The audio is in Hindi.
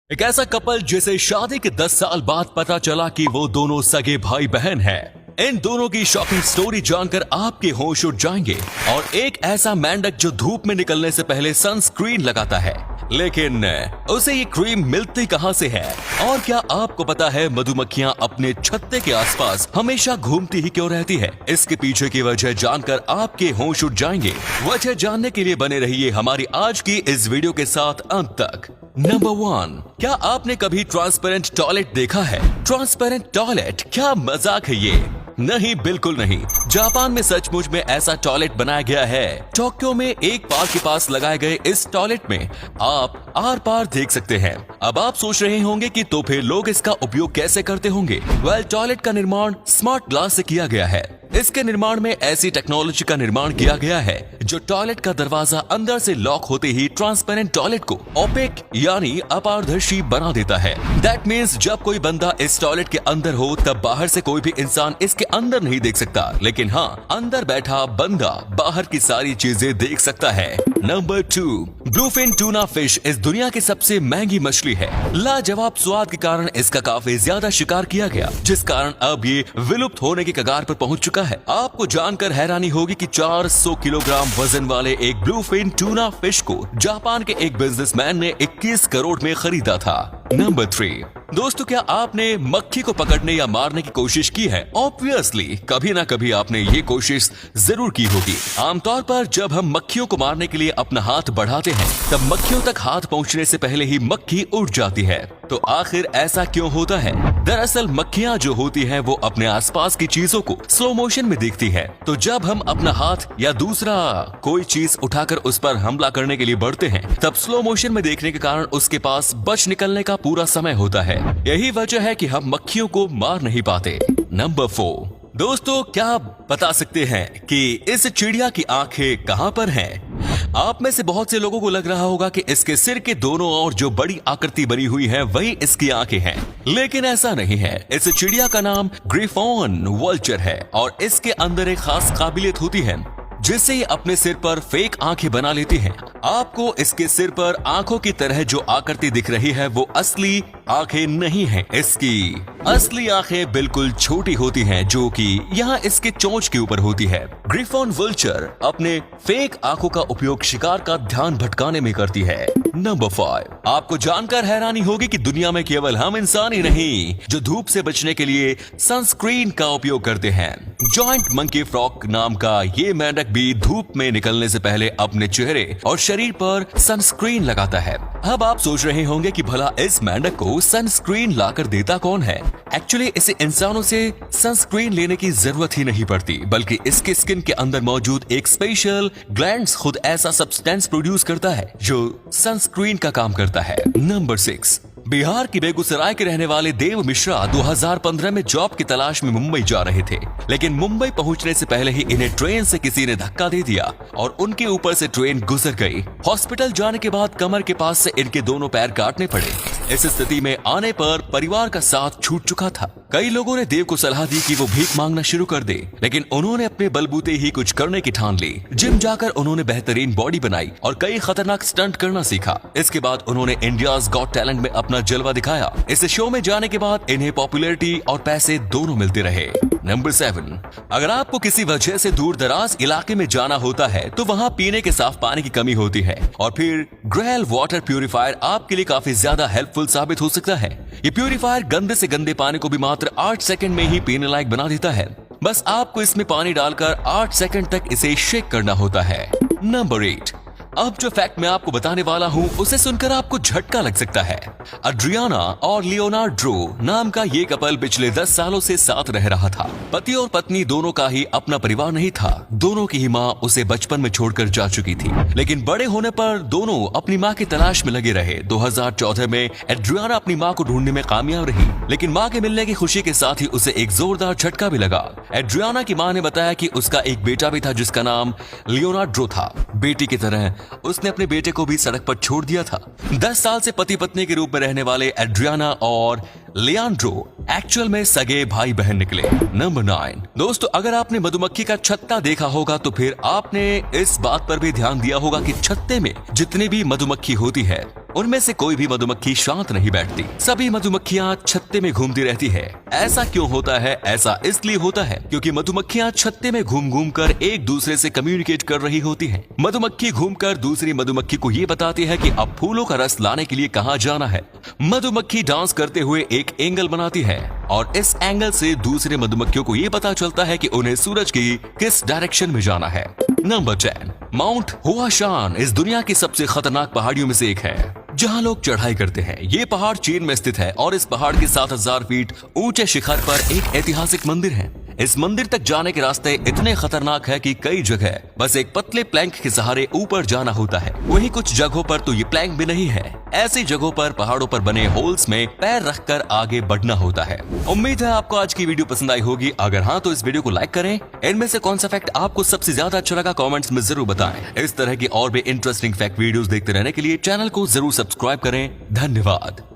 एक ऐसा कपल जिसे शादी के 10 साल बाद पता चला कि वो दोनों सगे भाई बहन हैं। इन दोनों की शॉकिंग स्टोरी जानकर आपके होश उड़ जाएंगे। और एक ऐसा मेंढक जो धूप में निकलने से पहले सनस्क्रीन लगाता है, लेकिन उसे ये क्रीम मिलती कहां से है? और क्या आपको पता है मधुमक्खियां अपने छत्ते के आसपास हमेशा घूमती ही क्यों रहती है? इसके पीछे की वजह जानकर आपके होश उड़ जाएंगे। वजह जानने के लिए बने रहिए हमारी आज की इस वीडियो के साथ अंत तक। नंबर 1, क्या आपने कभी ट्रांसपेरेंट टॉयलेट देखा है? ट्रांसपेरेंट टॉयलेट, क्या मजाक है ये? नहीं, बिल्कुल नहीं। जापान में सचमुच में ऐसा टॉयलेट बनाया गया है। टोक्यो में एक पार्क के पास लगाए गए इस टॉयलेट में आप आर पार देख सकते हैं। अब आप सोच रहे होंगे कि तो फिर लोग इसका उपयोग कैसे करते होंगे? टॉयलेट का निर्माण स्मार्ट ग्लास से किया गया है। इसके निर्माण में ऐसी टेक्नोलॉजी का निर्माण किया गया है जो टॉयलेट का दरवाजा अंदर से लॉक होते ही ट्रांसपेरेंट टॉयलेट को ओपेक यानी अपारदर्शी बना देता है। दैट मीन्स जब कोई बंदा इस टॉयलेट के अंदर हो तब बाहर से कोई भी इंसान इसके अंदर नहीं देख सकता, लेकिन हाँ, अंदर बैठा बंदा बाहर की सारी चीजें देख सकता है। नंबर 2, ब्लूफिन टूना फिश इस दुनिया की सबसे महंगी मछली है। लाजवाब स्वाद के कारण इसका काफी ज्यादा शिकार किया गया, जिस कारण अब ये विलुप्त होने की कगार पर पहुंच चुका है। आपको जानकर हैरानी होगी कि 400 किलोग्राम वजन वाले एक ब्लूफिन टूना फिश को जापान के एक बिजनेसमैन ने 21 करोड़ में खरीदा था। नंबर 3, दोस्तों, क्या आपने मक्खी को पकड़ने या मारने की कोशिश की है? ऑब्वियसली कभी ना कभी आपने ये कोशिश जरूर की होगी। आमतौर पर जब हम मक्खियों को मारने के लिए अपना हाथ बढ़ाते हैं तब मक्खियों तक हाथ पहुंचने से पहले ही मक्खी उड़ जाती है। तो आखिर ऐसा क्यों होता है? दरअसल मक्खियां जो होती हैं वो अपने आसपास की चीजों को स्लो मोशन में देखती है। तो जब हम अपना हाथ या दूसरा कोई चीज उठाकर उस पर हमला करने के लिए बढ़ते हैं तब स्लो मोशन में देखने के कारण उसके पास बच निकलने का पूरा समय होता है। यही वजह है कि हम मक्खियों को मार नहीं पाते। नंबर 4, दोस्तों, क्या आप बता सकते हैं कि इस चिड़िया की आंखें कहां पर हैं? आप में से बहुत से लोगों को लग रहा होगा कि इसके सिर के दोनों ओर जो बड़ी आकृति बनी हुई है वही इसकी आंखें हैं, लेकिन ऐसा नहीं है। इस चिड़िया का नाम ग्रिफॉन वल्चर है और इसके अंदर एक खास काबिलियत होती है जिससे ये अपने सिर पर फेक आंखें बना लेती है। आपको इसके सिर पर आंखों की तरह जो आकृति दिख रही है वो असली आंखें नहीं है। इसकी असली आंखें बिल्कुल छोटी होती हैं जो कि यहाँ इसके चोंच के ऊपर होती है। ग्रिफॉन वल्चर अपने फेक आंखों का उपयोग शिकार का ध्यान भटकाने में करती है। नंबर 5, आपको जानकर हैरानी होगी कि दुनिया में केवल हम इंसान ही नहीं जो धूप से बचने के लिए सनस्क्रीन का उपयोग करते हैं। जॉइंट मंकी फ्रॉक नाम का ये मेंढक भी धूप में निकलने से पहले अपने चेहरे और शरीर पर सनस्क्रीन लगाता है। अब आप सोच रहे होंगे कि भला इस मेंढक को सनस्क्रीन लाकर देता कौन है? एक्चुअली इसे इंसानों से सनस्क्रीन लेने की जरूरत ही नहीं पड़ती, बल्कि इसके स्किन के अंदर मौजूद एक स्पेशल ग्लैंड्स खुद ऐसा सब्सटेंस प्रोड्यूस करता है जो सनस्क्रीन का काम करता है। नंबर 6, बिहार की बेगूसराय के रहने वाले देव मिश्रा 2015 में जॉब की तलाश में मुंबई जा रहे थे, लेकिन मुंबई पहुंचने से पहले ही इन्हें ट्रेन से किसी ने धक्का दे दिया और उनके ऊपर से ट्रेन गुजर गई। हॉस्पिटल जाने के बाद कमर के पास से इनके दोनों पैर काटने पड़े। इस स्थिति में आने पर परिवार का साथ छूट चुका था। कई लोगों ने देव को सलाह दी कि वो भीख मांगना शुरू कर दे, लेकिन उन्होंने अपने बलबूते ही कुछ करने की ठान ली। जिम जाकर उन्होंने बेहतरीन बॉडी बनाई और कई खतरनाक स्टंट करना सीखा। इसके बाद उन्होंने इंडियाज गॉट टैलेंट में अपना जलवा दिखाया। इस शो में जाने के बाद इन्हें पॉपुलैरिटी और पैसे दोनों मिलते रहे। नंबर 7, अगर आपको किसी वजह से दूर दराज इलाके में जाना होता है तो वहाँ पीने के साफ पानी की कमी होती है और फिर ग्रेल वाटर प्यूरिफायर आपके लिए काफी ज्यादा हेल्पफुल साबित हो सकता है। ये प्यूरिफायर गंदे से गंदे पानी को भी मात्र 8 सेकंड में ही पीने लायक बना देता है। बस आपको इसमें पानी डालकर 8 सेकंड तक इसे शेक करना होता है। नंबर 8, अब जो फैक्ट मैं आपको बताने वाला हूँ उसे सुनकर आपको झटका लग सकता है। अड्रियाना और लियोनार्डो नाम का ये कपल पिछले 10 सालों से साथ रह रहा था। पति और पत्नी दोनों का ही अपना परिवार नहीं था। दोनों की ही माँ उसे बचपन में छोड़कर जा चुकी थी, लेकिन बड़े होने पर दोनों अपनी माँ की तलाश में लगे रहे। 2014 में एड्रियाना अपनी माँ को ढूंढने में कामयाब रही, लेकिन माँ के मिलने की खुशी के साथ ही उसे एक जोरदार झटका भी लगा। एड्रियाना की माँ ने बताया कि उसका एक बेटा भी था जिसका नाम लियोनार्डो था। बेटी की तरह उसने अपने बेटे को भी सड़क पर छोड़ दिया था। 10 साल से पति पत्नी के रूप में रहने वाले एड्रियाना और लियांड्रो एक्चुअल में सगे भाई बहन निकले। नंबर 9, दोस्तों, अगर आपने मधुमक्खी का छत्ता देखा होगा तो फिर आपने इस बात पर भी ध्यान दिया होगा कि छत्ते में जितनी भी मधुमक्खी होती है उनमें से कोई भी मधुमक्खी शांत नहीं बैठती। सभी मधुमक्खियाँ छत्ते में घूमती रहती है। ऐसा क्यों होता है? ऐसा इसलिए होता है क्योंकि मधुमक्खियाँ छत्ते में घूम घूम कर एक दूसरे से कम्युनिकेट कर रही होती हैं। मधुमक्खी घूमकर दूसरी मधुमक्खी को ये बताती है कि अब फूलों का रस लाने के लिए कहाँ जाना है। मधुमक्खी डांस करते हुए एक एंगल बनाती है और इस एंगल से दूसरे मधुमक्खियों को ये पता चलता है कि उन्हें सूरज की किस डायरेक्शन में जाना है। नंबर 10, माउंट हुआशान इस दुनिया की सबसे खतरनाक पहाड़ियों में से एक है जहां लोग चढ़ाई करते हैं। ये पहाड़ चीन में स्थित है और इस पहाड़ के 7000 फीट ऊंचे शिखर पर एक ऐतिहासिक मंदिर है। इस मंदिर तक जाने के रास्ते इतने खतरनाक है कि कई जगह बस एक पतले प्लैंक के सहारे ऊपर जाना होता है। वहीं कुछ जगहों पर तो ये प्लैंक भी नहीं है। ऐसी जगहों पर पहाड़ों पर बने होल्स में पैर रखकर आगे बढ़ना होता है। उम्मीद है आपको आज की वीडियो पसंद आई होगी। अगर हाँ तो इस वीडियो को लाइक करें। इनमें से कौन सा फैक्ट आपको सबसे ज्यादा अच्छा लगा कमेंट्स में जरूर बताएं। इस तरह की और भी इंटरेस्टिंग फैक्ट वीडियोस देखते रहने के लिए चैनल को जरूर सब्सक्राइब करें। धन्यवाद।